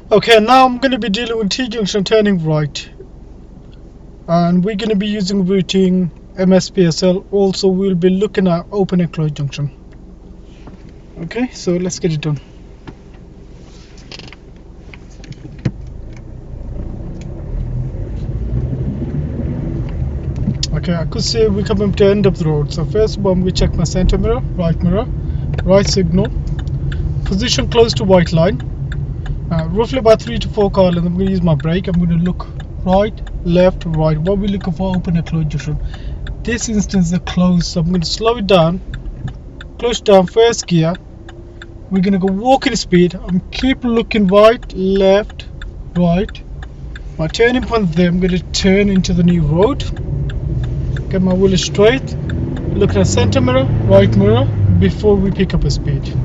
Okay, now I'm going to be dealing with T-junction turning right, and we're going to be using routing MSPSL. Also, we'll be looking at open and closed junction. Okay, so let's get it done. Okay, I could say we're coming to the end of the road. So first of all, I'm going to check my center mirror, right signal, position close to white line. Roughly about 3 to 4 car lengths. I'm going to use my brake. I'm going to look right, left, right. What we're looking for, open and closed junction. This instance is closed, so I'm going to slow it down, clutch down first gear. We're going to go walking speed. I'm keep looking right, left, right. My turning point there, I'm going to turn into the new road. Get my wheel straight. Looking at center mirror, right mirror before we pick up a speed.